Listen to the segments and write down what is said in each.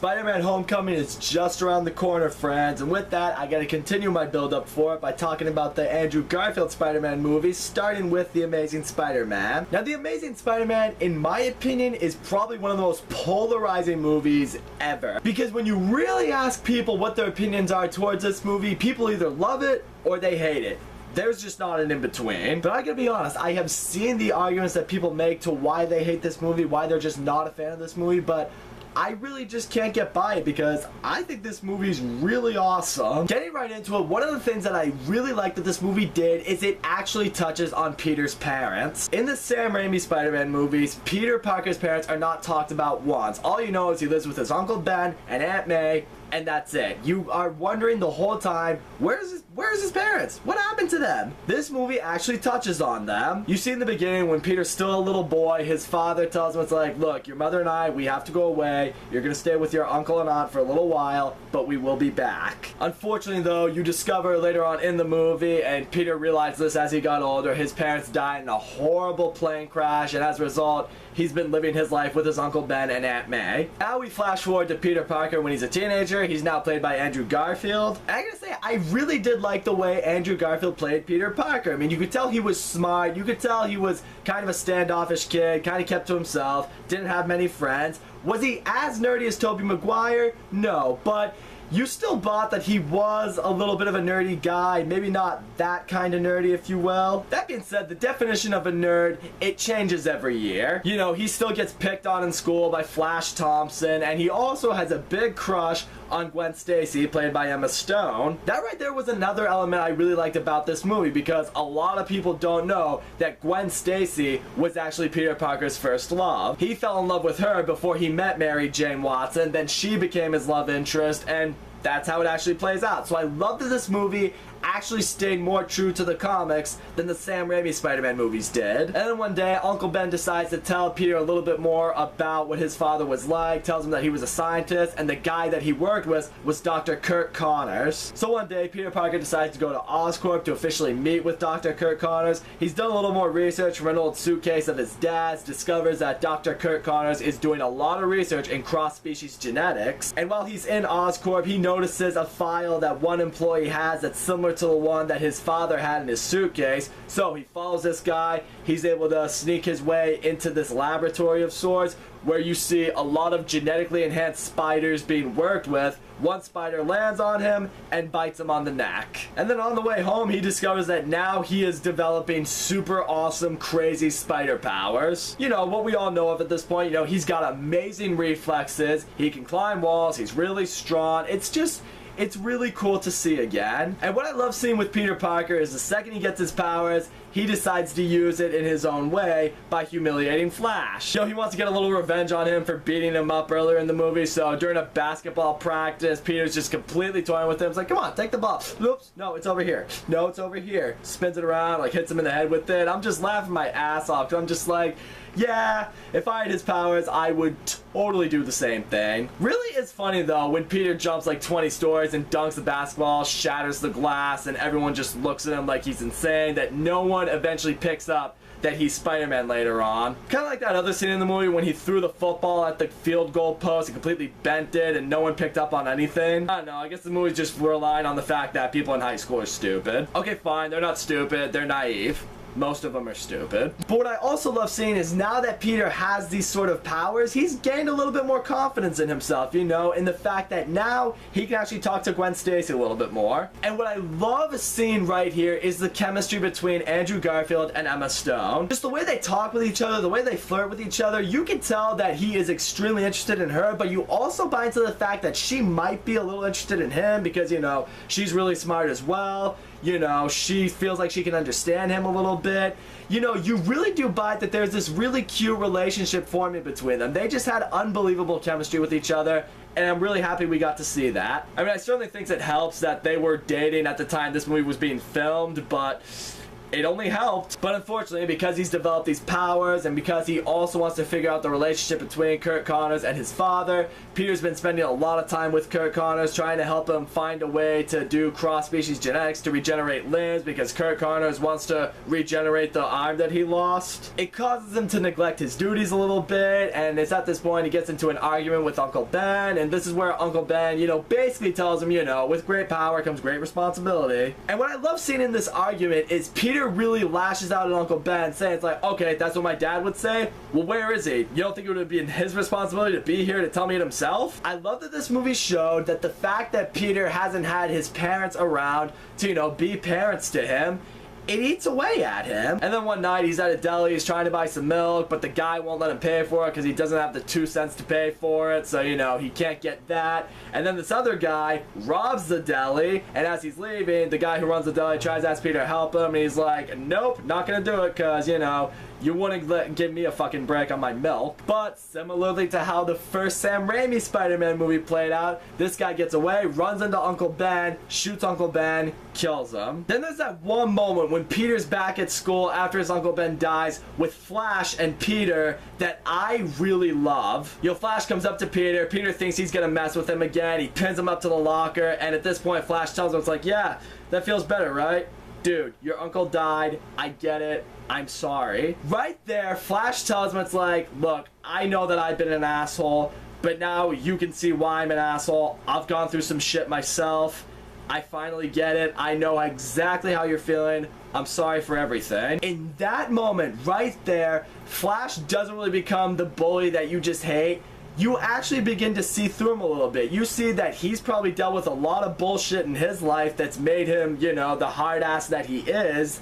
Spider-Man Homecoming is just around the corner, friends, and with that, I gotta continue my build-up for it by talking about the Andrew Garfield Spider-Man movies, starting with The Amazing Spider-Man. Now, The Amazing Spider-Man, in my opinion, is probably one of the most polarizing movies ever. Because when you really ask people what their opinions are towards this movie, people either love it or they hate it. There's just not an in-between. But I gotta be honest, I have seen the arguments that people make to why they hate this movie, why they're just not a fan of this movie, but I really just can't get by it because I think this movie's really awesome. Getting right into it, one of the things that I really like that this movie did is it actually touches on Peter's parents. In the Sam Raimi Spider-Man movies, Peter Parker's parents are not talked about once. All you know is he lives with his Uncle Ben and Aunt May, and that's it. You are wondering the whole time, where's his parents? What happened to them? This movie actually touches on them. You see in the beginning when Peter's still a little boy, his father tells him, it's like, look, your mother and I, we have to go away. You're gonna stay with your uncle and aunt for a little while, but we will be back. Unfortunately though, you discover later on in the movie, and Peter realized this as he got older, his parents died in a horrible plane crash, and as a result, he's been living his life with his Uncle Ben and Aunt May. Now we flash forward to Peter Parker when he's a teenager. He's now played by Andrew Garfield. And I gotta say, I really did like the way Andrew Garfield played Peter Parker. I mean, you could tell he was smart. You could tell he was kind of a standoffish kid, kind of kept to himself, didn't have many friends. Was he as nerdy as Tobey Maguire? No, but you still bought that he was a little bit of a nerdy guy, maybe not that kind of nerdy, if you will. That being said, the definition of a nerd, it changes every year. You know, he still gets picked on in school by Flash Thompson, and he also has a big crush on Gwen Stacy, played by Emma Stone. That right there was another element I really liked about this movie, because a lot of people don't know that Gwen Stacy was actually Peter Parker's first love. He fell in love with her before he met Mary Jane Watson, then she became his love interest, and that's how it actually plays out. So I love that this movie actually stayed more true to the comics than the Sam Raimi Spider-Man movies did. And then one day, Uncle Ben decides to tell Peter a little bit more about what his father was like, tells him that he was a scientist, and the guy that he worked with was Dr. Curt Connors. So one day, Peter Parker decides to go to Oscorp to officially meet with Dr. Curt Connors. He's done a little more research from an old suitcase of his dad's, discovers that Dr. Curt Connors is doing a lot of research in cross-species genetics, and while he's in Oscorp, he notices a file that one employee has that's similar to the one that his father had in his suitcase. So he follows this guy. He's able to sneak his way into this laboratory of sorts where you see a lot of genetically enhanced spiders being worked with. One spider lands on him and bites him on the neck. And then on the way home, he discovers that now he is developing super awesome, crazy spider powers. You know, what we all know of at this point. You know, he's got amazing reflexes. He can climb walls. He's really strong. It's really cool to see again. And what I love seeing with Peter Parker is the second he gets his powers, he decides to use it in his own way by humiliating Flash. You know, he wants to get a little revenge on him for beating him up earlier in the movie, so during a basketball practice, Peter's just completely toying with him. It's like, come on, take the ball. Oops, no, it's over here. No, it's over here. Spins it around, like hits him in the head with it. I'm just laughing my ass off, 'cause I'm just like, yeah, if I had his powers, I would totally do the same thing. Really is funny though when Peter jumps like 20 stories and dunks the basketball, shatters the glass, and everyone just looks at him like he's insane, that no one eventually picks up that he's Spider-Man later on. Kind of like that other scene in the movie when he threw the football at the field goal post and completely bent it and no one picked up on anything. I don't know, I guess the movie's just relying on the fact that people in high school are stupid. Okay, fine, they're not stupid, they're naive. Most of them are stupid. But what I also love seeing is now that Peter has these sort of powers, he's gained a little bit more confidence in himself, you know, in the fact that now he can actually talk to Gwen Stacy a little bit more. And what I love seeing right here is the chemistry between Andrew Garfield and Emma Stone. Just the way they talk with each other, the way they flirt with each other, you can tell that he is extremely interested in her, but you also buy into the fact that she might be a little interested in him because, you know, she's really smart as well. You know, she feels like she can understand him a little bit. You know, you really do buy that there's this really cute relationship forming between them. They just had unbelievable chemistry with each other, and I'm really happy we got to see that. I mean, I certainly think it helps that they were dating at the time this movie was being filmed, but it only helped. But unfortunately, because he's developed these powers and because he also wants to figure out the relationship between Curt Connors and his father, Peter's been spending a lot of time with Curt Connors trying to help him find a way to do cross-species genetics to regenerate limbs, because Curt Connors wants to regenerate the arm that he lost. It causes him to neglect his duties a little bit, and it's at this point he gets into an argument with Uncle Ben, and this is where Uncle Ben, you know, basically tells him, you know, with great power comes great responsibility. And what I love seeing in this argument is Peter really lashes out at Uncle Ben, saying it's like, okay, that's what my dad would say. Well, where is he? You don't think it would be his responsibility to be here to tell me it himself? I love that this movie showed that the fact that Peter hasn't had his parents around to, you know, be parents to him, it eats away at him. And then one night he's at a deli, he's trying to buy some milk, but the guy won't let him pay for it because he doesn't have the 2 cents to pay for it, so you know, he can't get that. And then this other guy robs the deli, and as he's leaving, the guy who runs the deli tries to ask Peter to help him, and he's like, nope, not gonna do it because, you know, you wouldn't give me a fucking break on my milk. But similarly to how the first Sam Raimi Spider-Man movie played out, this guy gets away, runs into Uncle Ben, shoots Uncle Ben, kills him. Then there's that one moment when Peter's back at school after his Uncle Ben dies with Flash and Peter that I really love. You know, Flash comes up to Peter, Peter thinks he's gonna mess with him again, he pins him up to the locker, and at this point Flash tells him, it's like, yeah, that feels better, right? Dude, your uncle died, I get it, I'm sorry. Right there, Flash tells him, it's like, look, I know that I've been an asshole, but now you can see why I'm an asshole. I've gone through some shit myself. I finally get it. I know exactly how you're feeling. I'm sorry for everything. In that moment, right there, Flash doesn't really become the bully that you just hate. You actually begin to see through him a little bit. You see that he's probably dealt with a lot of bullshit in his life that's made him, you know, the hard ass that he is.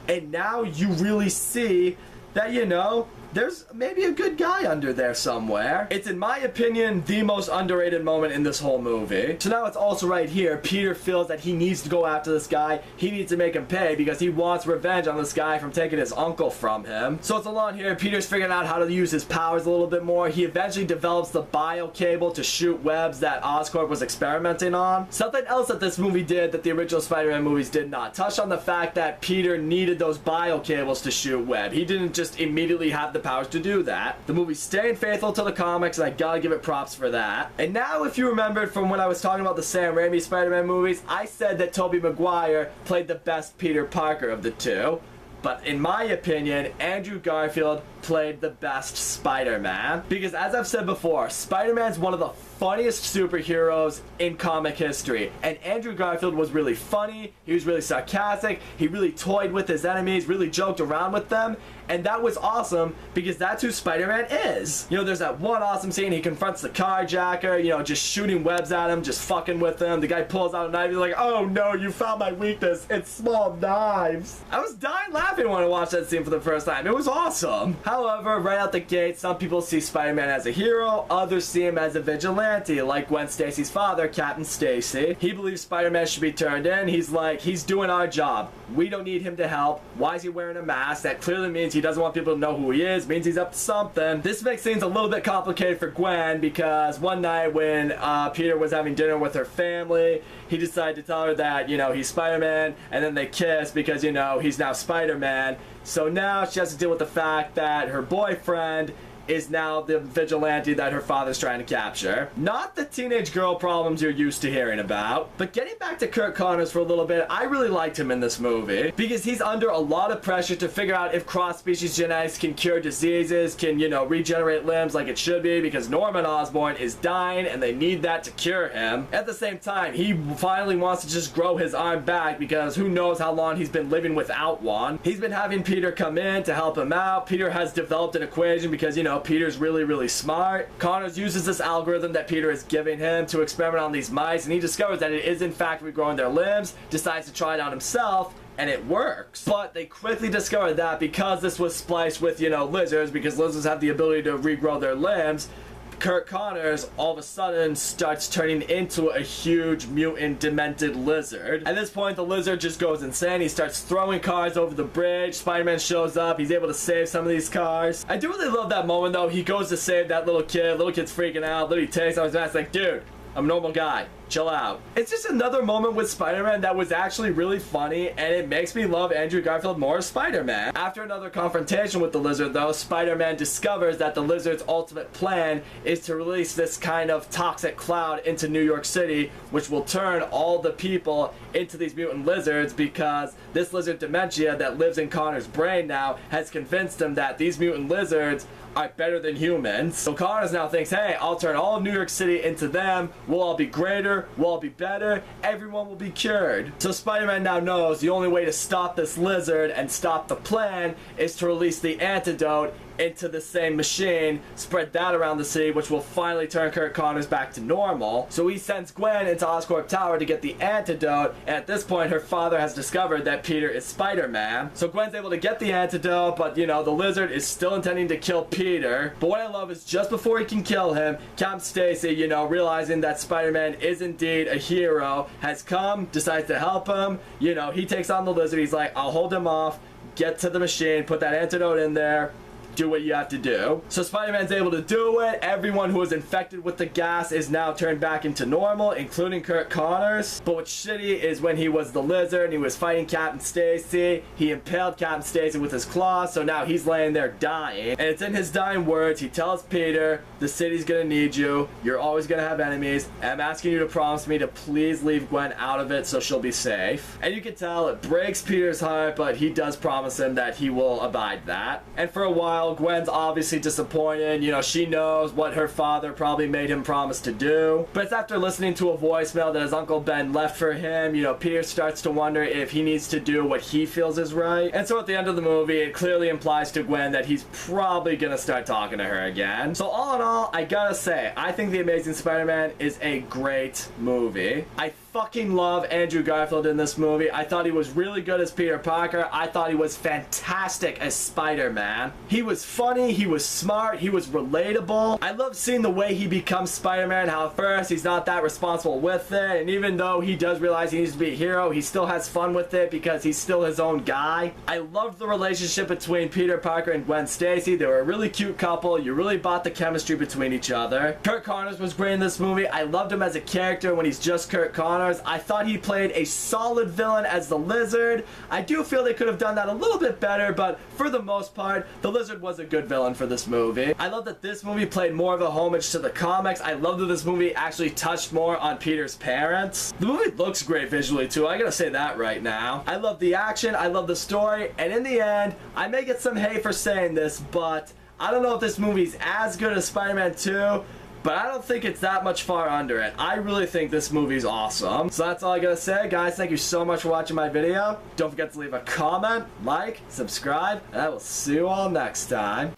And now you really see that, you know, there's maybe a good guy under there somewhere. It's, in my opinion, the most underrated moment in this whole movie. So now it's also right here. Peter feels that he needs to go after this guy. He needs to make him pay because he wants revenge on this guy from taking his uncle from him. So it's along here. Peter's figuring out how to use his powers a little bit more. He eventually develops the bio cable to shoot webs that Oscorp was experimenting on. Something else that this movie did that the original Spider-Man movies did not touch on, the fact that Peter needed those bio cables to shoot web. He didn't just immediately have the powers to do that. The movie's staying faithful to the comics, and I gotta give it props for that. And now, if you remembered from when I was talking about the Sam Raimi Spider-Man movies, I said that Tobey Maguire played the best Peter Parker of the two. But in my opinion, Andrew Garfield played the best Spider-Man. Because as I've said before, Spider-Man's one of the funniest superheroes in comic history. And Andrew Garfield was really funny, he was really sarcastic, he really toyed with his enemies, really joked around with them. And that was awesome because that's who Spider-Man is. You know, there's that one awesome scene, he confronts the carjacker, you know, just shooting webs at him, just fucking with him. The guy pulls out a knife, he's like, oh no, you found my weakness, it's small knives. I was dying laughing when I watched that scene for the first time. It was awesome. However, right out the gate, some people see Spider-Man as a hero, others see him as a vigilante, like Gwen Stacy's father, Captain Stacy. He believes Spider-Man should be turned in. He's like, he's doing our job. We don't need him to help. Why is he wearing a mask? That clearly means he doesn't want people to know who he is, means he's up to something. This makes things a little bit complicated for Gwen because one night when Peter was having dinner with her family, he decided to tell her that, you know, he's Spider-Man, and then they kiss because, you know, he's now Spider-Man. So now she has to deal with the fact that her boyfriend is now the vigilante that her father's trying to capture. Not the teenage girl problems you're used to hearing about. But getting back to Curt Connors for a little bit, I really liked him in this movie because he's under a lot of pressure to figure out if cross-species genetics can cure diseases, can, you know, regenerate limbs like it should be, because Norman Osborn is dying and they need that to cure him. At the same time, he finally wants to just grow his arm back because who knows how long he's been living without one. He's been having Peter come in to help him out. Peter has developed an equation because, you know, Peter's really, really smart. Connors uses this algorithm that Peter is giving him to experiment on these mice, and he discovers that it is in fact regrowing their limbs, decides to try it on himself, and it works. But they quickly discovered that because this was spliced with, you know, lizards, because lizards have the ability to regrow their limbs, Curt Connors all of a sudden starts turning into a huge mutant demented lizard. At this point, the lizard just goes insane. He starts throwing cars over the bridge. Spider-Man shows up. He's able to save some of these cars. I do really love that moment though. He goes to save that little kid. Little kid's freaking out. Literally takes off his mask like, dude, I'm a normal guy. chill out. It's just another moment with Spider-Man that was actually really funny, and it makes me love Andrew Garfield more as Spider-Man. After another confrontation with the Lizard though, Spider-Man discovers that the Lizard's ultimate plan is to release this kind of toxic cloud into New York City, which will turn all the people into these mutant lizards, because this lizard dementia that lives in Connor's brain now has convinced him that these mutant lizards are better than humans. So Connors now thinks, hey, I'll turn all of New York City into them, we'll all be greater, we'll all be better, everyone will be cured. So Spider-Man now knows the only way to stop this lizard and stop the plan is to release the antidote into the same machine, spread that around the city, which will finally turn Kurt Connors back to normal. So he sends Gwen into Oscorp Tower to get the antidote, and at this point her father has discovered that Peter is Spider-Man. So Gwen's able to get the antidote, but you know, the lizard is still intending to kill Peter. But what I love is just before he can kill him, Captain Stacy, you know, realizing that Spider-Man is indeed a hero, has come, decides to help him. You know, he takes on the lizard, he's like, I'll hold him off, get to the machine, put that antidote in there, do what you have to do. So Spider-Man's able to do it. Everyone who was infected with the gas is now turned back into normal, including Kurt Connors. But what's shitty is when he was the lizard and he was fighting Captain Stacy, he impaled Captain Stacy with his claws, so now he's laying there dying. And it's in his dying words, he tells Peter, the city's gonna need you, you're always gonna have enemies, and I'm asking you to promise me to please leave Gwen out of it so she'll be safe. And you can tell it breaks Peter's heart, but he does promise him that he will abide that. And for a while, Gwen's obviously disappointed. You know, she knows what her father probably made him promise to do. But it's after listening to a voicemail that his Uncle Ben left for him, you know, Peter starts to wonder if he needs to do what he feels is right. And so at the end of the movie, it clearly implies to Gwen that he's probably gonna start talking to her again. So all in all, I gotta say, I think The Amazing Spider-Man is a great movie. I fucking love Andrew Garfield in this movie. I thought he was really good as Peter Parker. I thought he was fantastic as Spider-Man. He was funny, he was smart, he was relatable. I love seeing the way he becomes Spider-Man, how at first he's not that responsible with it, and even though he does realize he needs to be a hero, he still has fun with it because he's still his own guy. I loved the relationship between Peter Parker and Gwen Stacy. They were a really cute couple. You really bought the chemistry between each other. Kurt Connors was great in this movie. I loved him as a character when he's just Kurt Connors. I thought he played a solid villain as the Lizard. I do feel they could have done that a little bit better, but for the most part, the Lizard was a good villain for this movie. I love that this movie played more of a homage to the comics. I love that this movie actually touched more on Peter's parents. The movie looks great visually too, I gotta say that right now. I love the action, I love the story, and in the end, I may get some hate for saying this, but I don't know if this movie's as good as Spider-Man 2, but I don't think it's that much far under it. I really think this movie's awesome. So that's all I gotta say, guys. Thank you so much for watching my video. Don't forget to leave a comment, like, subscribe, and I will see you all next time.